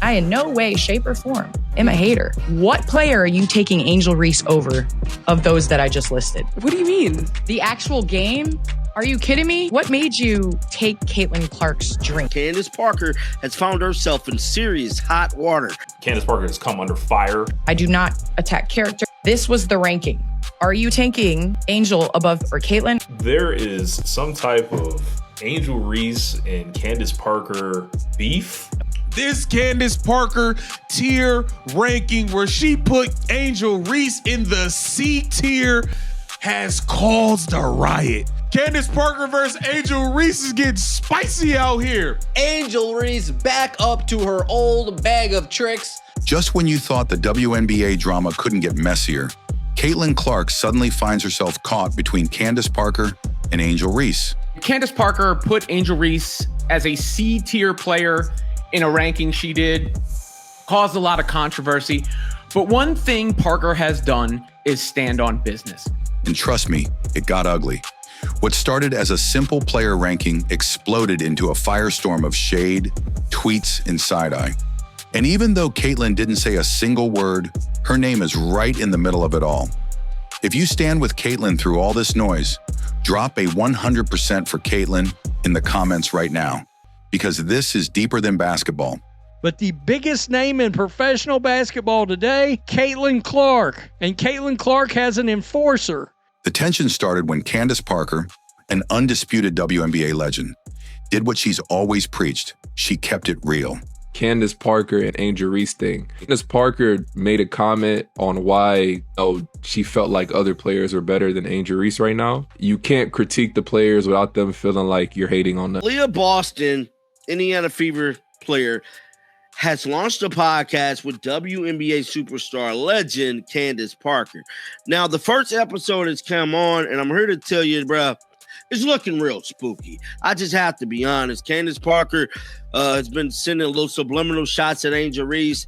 I in no way, shape, or form am a hater. What player are you taking Angel Reese over of those that I just listed? What do you mean? The actual game? Are you kidding me? What made you take Caitlyn Clark's drink? Candace Parker has found herself in serious hot water. Candace Parker has come under fire. I do not attack character. This was the ranking. Are you tanking Angel above or Caitlyn? There is some type of Angel Reese and Candace Parker beef. This Candace Parker tier ranking where she put Angel Reese in the C tier has caused a riot. Candace Parker versus Angel Reese is getting spicy out here. Angel Reese back up to her old bag of tricks. Just when you thought the WNBA drama couldn't get messier, Caitlyn Clark suddenly finds herself caught between Candace Parker and Angel Reese. Candace Parker put Angel Reese as a C tier player in a ranking she did, caused a lot of controversy. But one thing Parker has done is stand on business. And trust me, it got ugly. What started as a simple player ranking exploded into a firestorm of shade, tweets, and side-eye. And even though Caitlyn didn't say a single word, her name is right in the middle of it all. If you stand with Caitlyn through all this noise, drop a 100% for Caitlyn in the comments right now, because this is deeper than basketball. But the biggest name in professional basketball today, Caitlyn Clark. And Caitlyn Clark has an enforcer. The tension started when Candace Parker, an undisputed WNBA legend, did what she's always preached. She kept it real. Candace Parker and Angel Reese thing. Candace Parker made a comment on why she felt like other players were better than Angel Reese right now. You can't critique the players without them feeling like you're hating on them. Leah Boston, Indiana Fever player, has launched a podcast with WNBA superstar legend Candace Parker. Now, the first episode has come on, and I'm here to tell you, bro, it's looking real spooky. I just have to be honest. Candace Parker has been sending little subliminal shots at Angel Reese.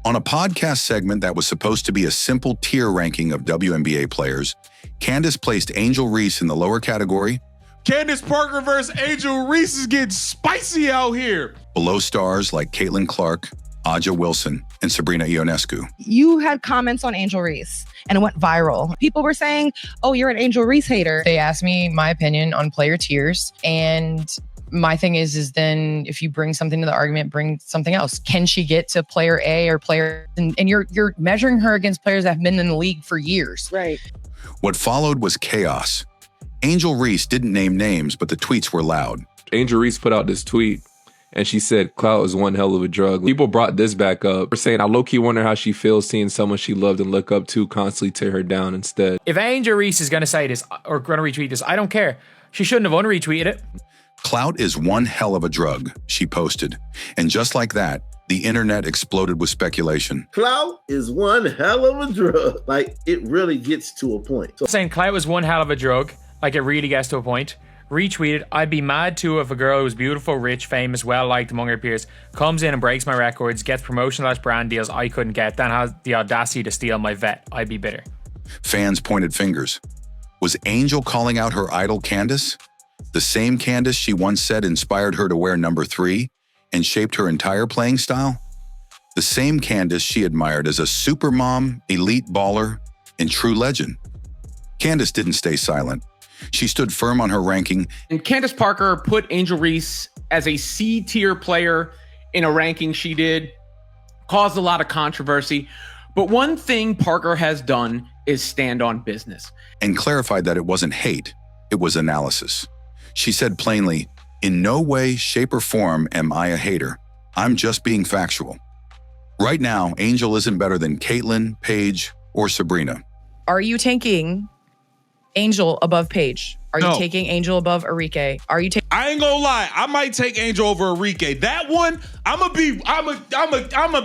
On a podcast segment that was supposed to be a simple tier ranking of WNBA players, Candace placed Angel Reese in the lower category. Candace Parker versus Angel Reese is getting spicy out here. Below stars like Caitlyn Clark, Aja Wilson, and Sabrina Ionescu. You had comments on Angel Reese and it went viral. People were saying, oh, you're an Angel Reese hater. They asked me my opinion on player tiers, and my thing is then if you bring something to the argument, bring something else. Can she get to player A or player, and you're measuring her against players that have been in the league for years. Right. What followed was chaos. Angel Reese didn't name names, but the tweets were loud. Angel Reese put out this tweet and she said, Clout is one hell of a drug. People brought this back up. We're saying, I low-key wonder how she feels seeing someone she loved and look up to constantly tear her down instead. If Angel Reese is going to say this or going to retweet this, I don't care. She shouldn't have unretweeted it. Clout is one hell of a drug, she posted. And just like that, the internet exploded with speculation. Clout is one hell of a drug. Like, it really gets to a point. Saying Clout was one hell of a drug, like it really gets to a point. Retweeted, I'd be mad too if a girl who's beautiful, rich, famous, well-liked among her peers comes in and breaks my records, gets promotion/brand deals I couldn't get, then has the audacity to steal my vet. I'd be bitter. Fans pointed fingers. Was Angel calling out her idol Candace? The same Candace she once said inspired her to wear number 3 and shaped her entire playing style? The same Candace she admired as a supermom, elite baller, and true legend. Candace didn't stay silent. She stood firm on her ranking. And Candace Parker put Angel Reese as a C tier player in a ranking she did, caused a lot of controversy. But one thing Parker has done is stand on business. And clarified that it wasn't hate, it was analysis. She said plainly, in no way, shape, or form am I a hater. I'm just being factual. Right now, Angel isn't better than Caitlyn, Paige, or Sabrina. Are you tanking Angel above Paige? Are you taking Angel above Arike? Are you taking? I ain't gonna lie, I might take Angel over Arike. That one, I'ma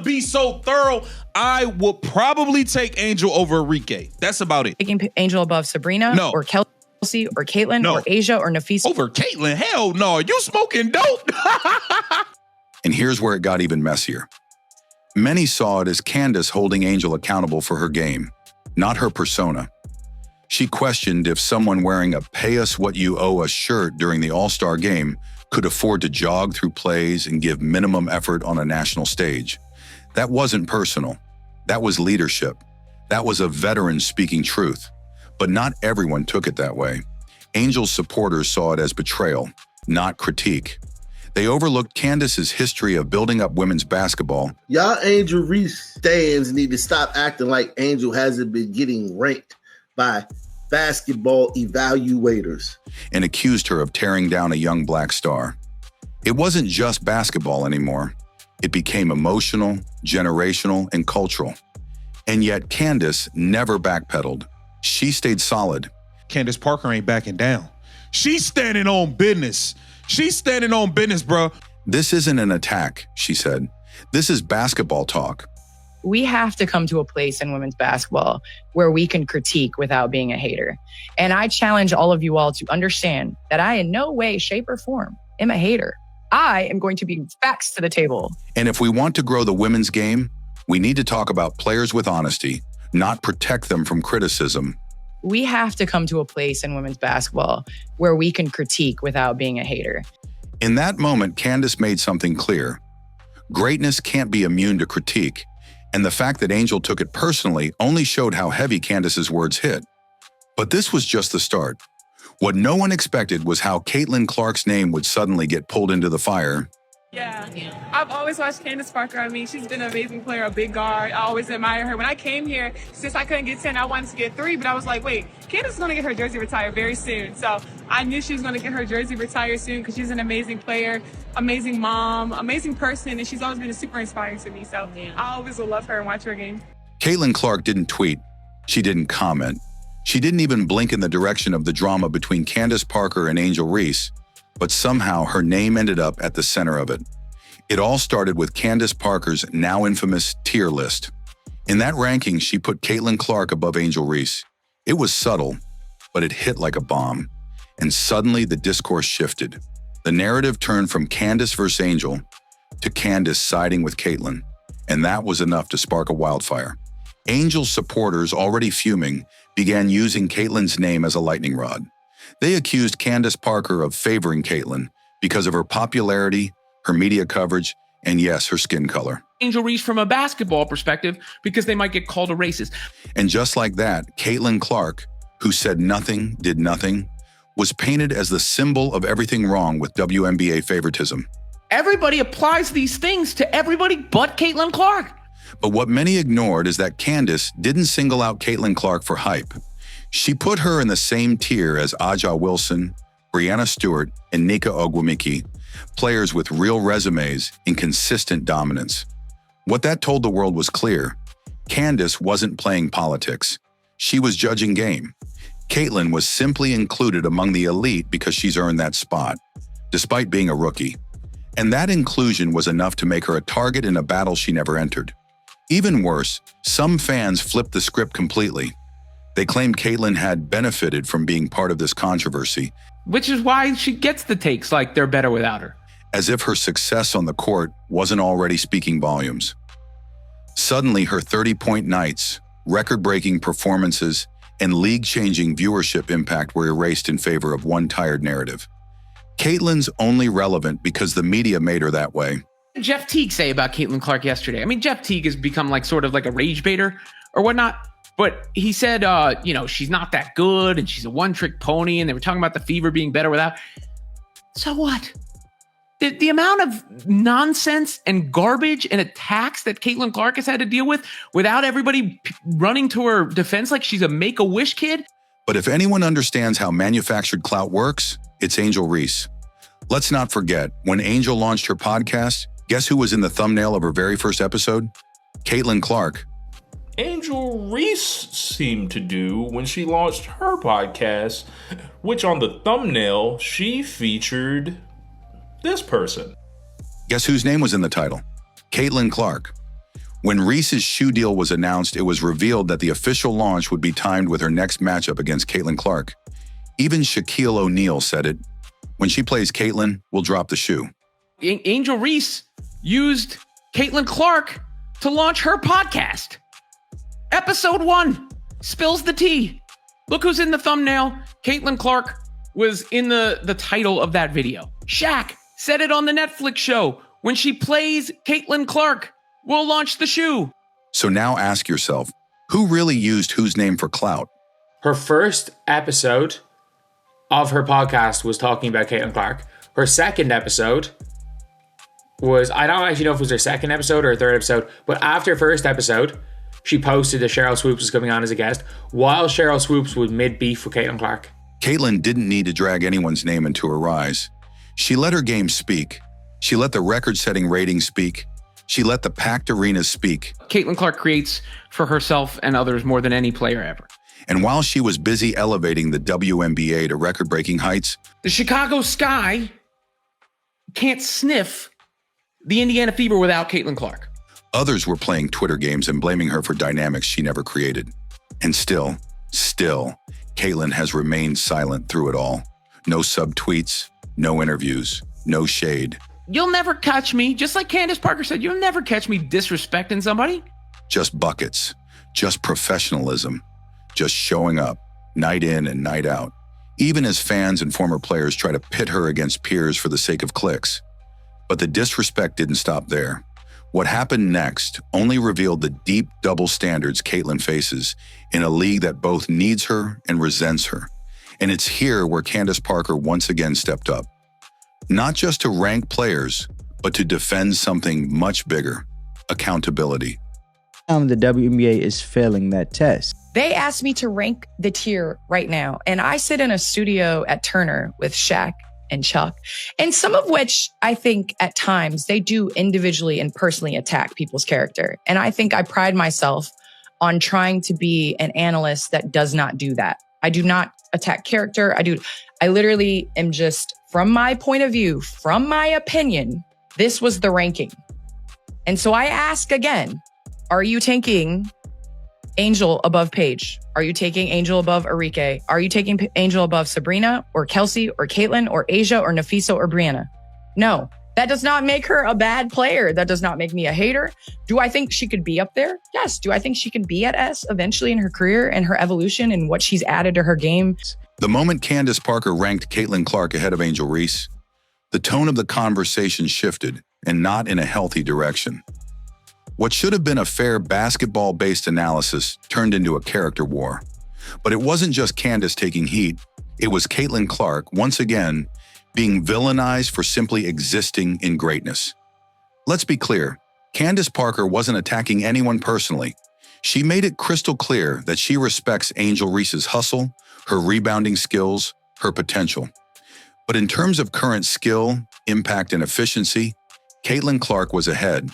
be so thorough. I will probably take Angel over Arike. That's about it. Taking Angel above Sabrina? No. Or Kelsey or Caitlyn or Asia or Nafisa? Over Caitlyn? Hell no. You smoking dope? And here's where it got even messier. Many saw it as Candace holding Angel accountable for her game, not her persona. She questioned if someone wearing a pay us what you owe us shirt during the AllStar Game could afford to jog through plays and give minimum effort on a national stage. That wasn't personal. That was leadership. That was a veteran speaking truth. But not everyone took it that way. Angel's supporters saw it as betrayal, not critique. They overlooked Candace's history of building up women's basketball. Y'all Angel Reese stands need to stop acting like Angel hasn't been getting ranked by basketball evaluators. And accused her of tearing down a young black star. It wasn't just basketball anymore. It became emotional, generational, and cultural. And yet Candace never backpedaled. She stayed solid. Candace Parker ain't backing down. She's standing on business. She's standing on business, bro. This isn't an attack, she said. This is basketball talk. We have to come to a place in women's basketball where we can critique without being a hater. And I challenge all of you all to understand that I in no way, shape, or form am a hater. I am going to bring facts to the table. And if we want to grow the women's game, we need to talk about players with honesty, not protect them from criticism. We have to come to a place in women's basketball where we can critique without being a hater. In that moment, Candace made something clear. Greatness can't be immune to critique. And the fact that Angel took it personally only showed how heavy Candace's words hit. But this was just the start. What no one expected was how Caitlyn Clark's name would suddenly get pulled into the fire. Yeah, I've always watched Candace Parker. I mean, she's been an amazing player, a big guard. I always admire her. When I came here, since I couldn't get 10, I wanted to get 3, but I was like, wait, Candace is going to get her jersey retired very soon. So I knew she was going to get her jersey retired soon because she's an amazing player, amazing mom, amazing person, and she's always been super inspiring to me. So I always will love her and watch her game. Caitlyn Clark didn't tweet. She didn't comment. She didn't even blink in the direction of the drama between Candace Parker and Angel Reese, but somehow her name ended up at the center of it. It all started with Candace Parker's now infamous tier list. In that ranking, she put Caitlyn Clark above Angel Reese. It was subtle, but it hit like a bomb. And suddenly the discourse shifted. The narrative turned from Candace versus Angel to Candace siding with Caitlyn. And that was enough to spark a wildfire. Angel's supporters, already fuming, began using Caitlyn's name as a lightning rod. They accused Candace Parker of favoring Caitlyn because of her popularity, her media coverage, and yes, her skin color. Angel Reese from a basketball perspective because they might get called a racist. And just like that, Caitlyn Clark, who said nothing, did nothing, was painted as the symbol of everything wrong with WNBA favoritism. Everybody applies these things to everybody but Caitlyn Clark. But what many ignored is that Candace didn't single out Caitlyn Clark for hype. She put her in the same tier as Aja Wilson, Brianna Stewart, and Nika Ogwumike, players with real resumes and consistent dominance. What that told the world was clear. Candace wasn't playing politics. She was judging game. Caitlyn was simply included among the elite because she's earned that spot, despite being a rookie. And that inclusion was enough to make her a target in a battle she never entered. Even worse, some fans flipped the script completely. They claimed Caitlyn had benefited from being part of this controversy. Which is why she gets the takes like they're better without her. As if her success on the court wasn't already speaking volumes. Suddenly, her 30-point nights, record-breaking performances, and league-changing viewership impact were erased in favor of one tired narrative. Caitlyn's only relevant because the media made her that way. Jeff Teague say about Caitlyn Clark yesterday? I mean, Jeff Teague has become like sort of like a rage baiter or whatnot. But he said, she's not that good and she's a one-trick pony. And they were talking about the Fever being better without. So what? The amount of nonsense and garbage and attacks that Caitlyn Clark has had to deal with without everybody running to her defense like she's a make-a-wish kid. But if anyone understands how manufactured clout works, it's Angel Reese. Let's not forget, when Angel launched her podcast, guess who was in the thumbnail of her very first episode? Caitlyn Clark. Angel Reese seemed to do when she launched her podcast, which on the thumbnail, she featured this person. Guess whose name was in the title? Caitlyn Clark. When Reese's shoe deal was announced, it was revealed that the official launch would be timed with her next matchup against Caitlyn Clark. Even Shaquille O'Neal said it. When she plays Caitlyn, we'll drop the shoe. Angel Reese used Caitlyn Clark to launch her podcast. Episode 1 spills the tea. Look who's in the thumbnail. Caitlyn Clark was in the title of that video. Shaq said it on the Netflix show. When she plays Caitlyn Clark, we'll launch the shoe. So now ask yourself, who really used whose name for clout? Her first episode of her podcast was talking about Caitlyn Clark. Her second episode was, I don't actually know if it was her second episode or her third episode, but after her first episode, she posted that Cheryl Swoops was coming on as a guest while Cheryl Swoops was mid-beef with Caitlyn Clark. Caitlyn didn't need to drag anyone's name into her rise. She let her game speak. She let the record-setting ratings speak. She let the packed arenas speak. Caitlyn Clark creates for herself and others more than any player ever. And while she was busy elevating the WNBA to record-breaking heights, the Chicago Sky can't sniff the Indiana Fever without Caitlyn Clark. Others were playing Twitter games and blaming her for dynamics she never created. And still, Caitlyn has remained silent through it all. No subtweets, no interviews, no shade. You'll never catch me, just like Candace Parker said, you'll never catch me disrespecting somebody. Just buckets, just professionalism, just showing up, night in and night out. Even as fans and former players try to pit her against peers for the sake of clicks. But the disrespect didn't stop there. What happened next only revealed the deep double standards Caitlyn faces in a league that both needs her and resents her. And it's here where Candace Parker once again stepped up. Not just to rank players, but to defend something much bigger, accountability. The WNBA is failing that test. They asked me to rank the tier right now. And I sit in a studio at Turner with Shaq and Chuck, and some of which I think at times they do individually and personally attack people's character. And I think I pride myself on trying to be an analyst that does not do that. I do not attack character. I literally am just, from my point of view, from my opinion, this was the ranking. And so I ask again, are you taking Angel above Paige? Are you taking Angel above Arike? Are you taking Angel above Sabrina or Kelsey or Caitlyn or Asia or Nafisa or Brianna? No, that does not make her a bad player. That does not make me a hater. Do I think she could be up there? Yes. Do I think she can be at S eventually in her career and her evolution and what she's added to her game? The moment Candace Parker ranked Caitlyn Clark ahead of Angel Reese, the tone of the conversation shifted, and not in a healthy direction. What should have been a fair basketball-based analysis turned into a character war. But it wasn't just Candace taking heat, it was Caitlyn Clark, once again, being villainized for simply existing in greatness. Let's be clear, Candace Parker wasn't attacking anyone personally. She made it crystal clear that she respects Angel Reese's hustle, her rebounding skills, her potential. But in terms of current skill, impact, and efficiency, Caitlyn Clark was ahead.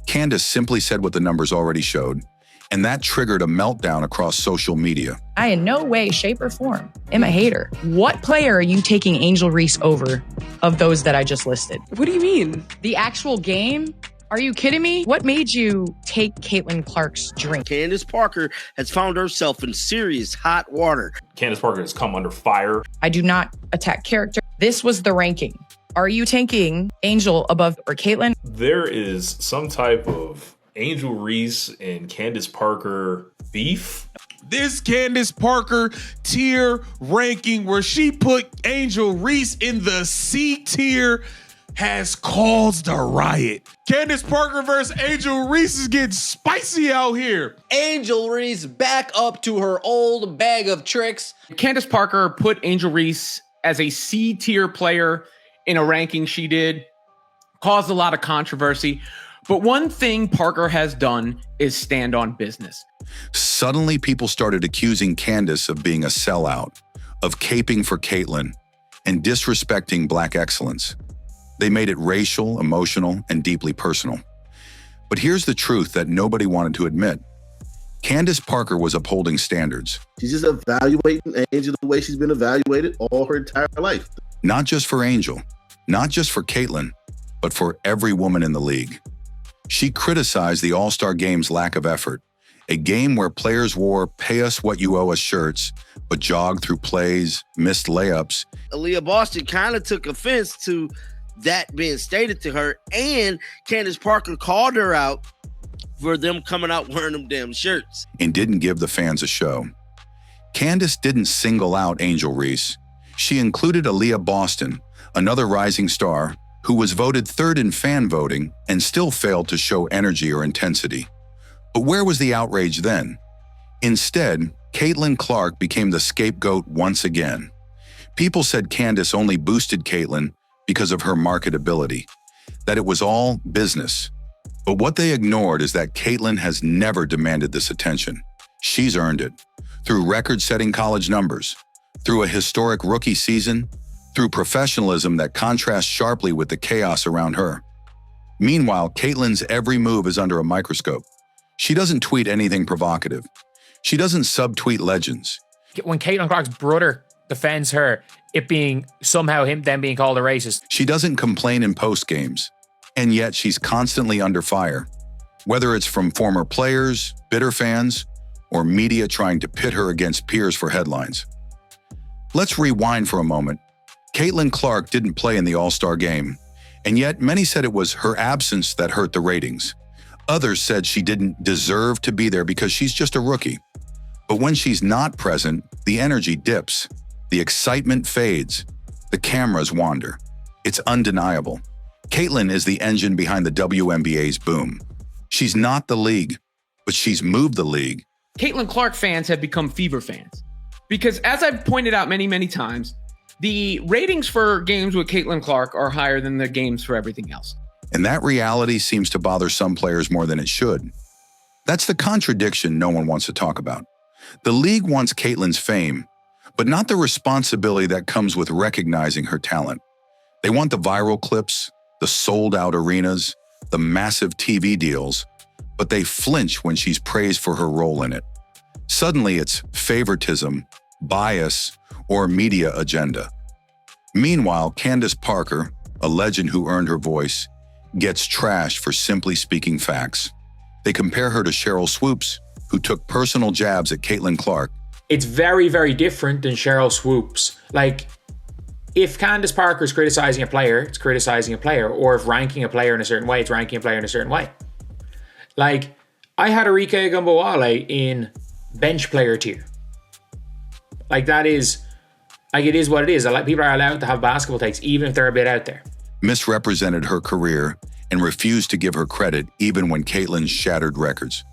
Candace simply said what the numbers already showed, and that triggered a meltdown across social media. I in no way, shape, or form am a hater. What player are you taking Angel Reese over of those that I just listed? What do you mean? The actual game? Are you kidding me? What made you take Caitlyn Clark's drink? Candace Parker has found herself in serious hot water. Candace Parker has come under fire. I do not attack character. This was the ranking. Are you taking Angel above or Caitlyn? There is some type of Angel Reese and Candace Parker beef. This Candace Parker tier ranking where she put Angel Reese in the C tier has caused a riot. Candace Parker versus Angel Reese is getting spicy out here. Angel Reese back up to her old bag of tricks. Candace Parker put Angel Reese as a C tier player in a ranking she did, caused a lot of controversy. But one thing Parker has done is stand on business. Suddenly, people started accusing Candace of being a sellout, of caping for Caitlyn, and disrespecting Black excellence. They made it racial, emotional, and deeply personal. But here's the truth that nobody wanted to admit. Candace Parker was upholding standards. She's just evaluating Angel the way she's been evaluated all her entire life. Not just for Angel, not just for Caitlyn, but for every woman in the league. She criticized the AllStar Game's lack of effort, a game where players wore pay us what you owe us shirts, but jogged through plays, missed layups. Aaliyah Boston kind of took offense to that being stated to her, and Candace Parker called her out for them coming out wearing them damn shirts. And didn't give the fans a show. Candace didn't single out Angel Reese. She included Aaliyah Boston, another rising star, who was voted third in fan voting and still failed to show energy or intensity. But where was the outrage then? Instead, Caitlyn Clark became the scapegoat once again. People said Candace only boosted Caitlyn because of her marketability, that it was all business. But what they ignored is that Caitlyn has never demanded this attention. She's earned it through record-setting college numbers, through a historic rookie season, through professionalism that contrasts sharply with the chaos around her. Meanwhile, Caitlyn's every move is under a microscope. She doesn't tweet anything provocative. She doesn't subtweet legends. When Caitlyn Clark's brother defends her, it being somehow them being called a racist. She doesn't complain in post-games, and yet she's constantly under fire, whether it's from former players, bitter fans, or media trying to pit her against peers for headlines. Let's rewind for a moment. Caitlyn Clark didn't play in the AllStar Game, and yet many said it was her absence that hurt the ratings. Others said she didn't deserve to be there because she's just a rookie. But when she's not present, the energy dips, the excitement fades, the cameras wander. It's undeniable. Caitlyn is the engine behind the WNBA's boom. She's not the league, but she's moved the league. Caitlyn Clark fans have become Fever fans. Because as I've pointed out many, many times, the ratings for games with Caitlyn Clark are higher than the games for everything else. And that reality seems to bother some players more than it should. That's the contradiction no one wants to talk about. The league wants Caitlyn's fame, but not the responsibility that comes with recognizing her talent. They want the viral clips, the sold-out arenas, the massive TV deals, but they flinch when she's praised for her role in it. Suddenly it's favoritism, bias, or media agenda. Meanwhile, Candace Parker, a legend who earned her voice, gets trashed for simply speaking facts. They compare her to Cheryl Swoops, who took personal jabs at Caitlyn Clark. It's very, very different than Cheryl Swoops. Like, if Candace Parker is criticizing a player, it's criticizing a player. Or if ranking a player in a certain way, it's ranking a player in a certain way. Like, I had Arike Gumbawale in bench player tier. Like, that is, like, it is what it is. People are allowed to have basketball takes, even if they're a bit out there. Misrepresented her career and refused to give her credit even when Caitlyn shattered records.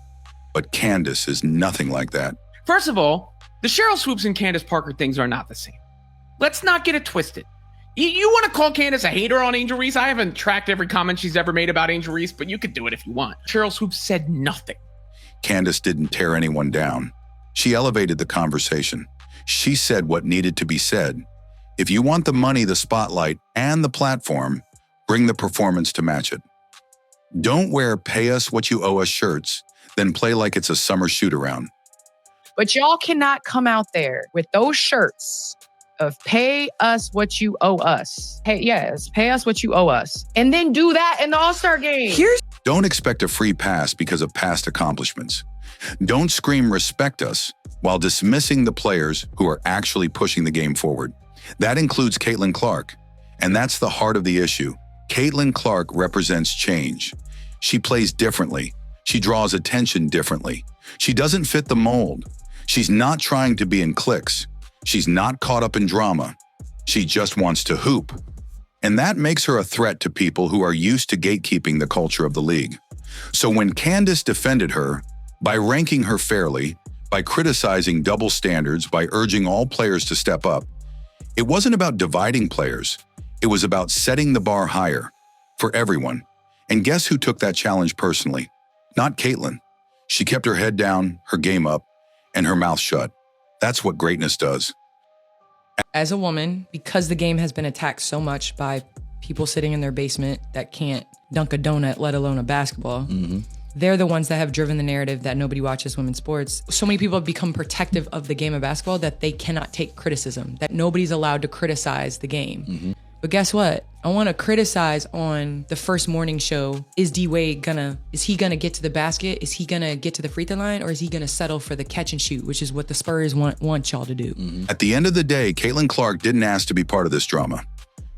But Candace is nothing like that. First of all, the Cheryl Swoops and Candace Parker things are not the same. Let's not get it twisted. You want to call Candace a hater on Angel Reese? I haven't tracked every comment she's ever made about Angel Reese, but you could do it if you want. Cheryl Swoops said nothing. Candace didn't tear anyone down. She elevated the conversation. She said what needed to be said. If you want the money, the spotlight, and the platform, bring the performance to match it. Don't wear pay us what you owe us shirts, then play like it's a summer shoot-around. But y'all cannot come out there with those shirts of pay us what you owe us. Hey, yes, pay us what you owe us. And then do that in the AllStar Game. Don't expect a free pass because of past accomplishments. Don't scream respect us while dismissing the players who are actually pushing the game forward. That includes Caitlyn Clark. And that's the heart of the issue. Caitlyn Clark represents change. She plays differently. She draws attention differently. She doesn't fit the mold. She's not trying to be in cliques. She's not caught up in drama. She just wants to hoop. And that makes her a threat to people who are used to gatekeeping the culture of the league. So when Candace defended her, by ranking her fairly, by criticizing double standards, by urging all players to step up, it wasn't about dividing players. It was about setting the bar higher for everyone. And guess who took that challenge personally? Not Caitlyn. She kept her head down, her game up, and her mouth shut. That's what greatness does. As a woman, because the game has been attacked so much by people sitting in their basement that can't dunk a donut, let alone a basketball, they're the ones that have driven the narrative that nobody watches women's sports. So many people have become protective of the game of basketball that they cannot take criticism, that nobody's allowed to criticize the game. But guess what? I want to criticize on the first morning show. Is D-Wade is he gonna get to the basket? Is he gonna get to the free throw line? Or is he gonna settle for the catch and shoot, which is what the Spurs want y'all to do? At the end of the day, Caitlyn Clark didn't ask to be part of this drama.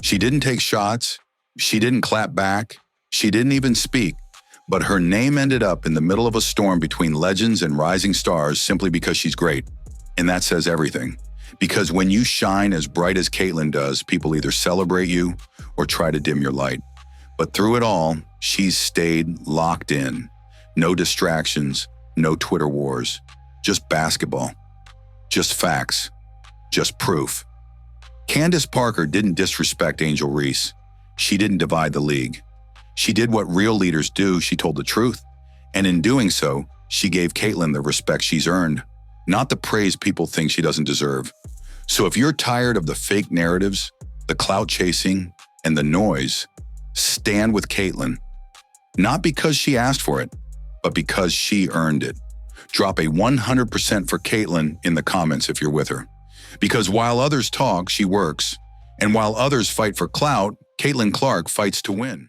She didn't take shots. She didn't clap back. She didn't even speak. But her name ended up in the middle of a storm between legends and rising stars simply because she's great. And that says everything. Because when you shine as bright as Caitlyn does, people either celebrate you or try to dim your light. But through it all, she's stayed locked in. No distractions, no Twitter wars, just basketball, just facts, just proof. Candace Parker didn't disrespect Angel Reese. She didn't divide the league. She did what real leaders do. She told the truth. And in doing so, she gave Caitlyn the respect she's earned, not the praise people think she doesn't deserve. So if you're tired of the fake narratives, the clout chasing, and the noise, stand with Caitlyn. Not because she asked for it, but because she earned it. Drop a 100% for Caitlyn in the comments if you're with her. Because while others talk, she works. And while others fight for clout, Caitlyn Clark fights to win.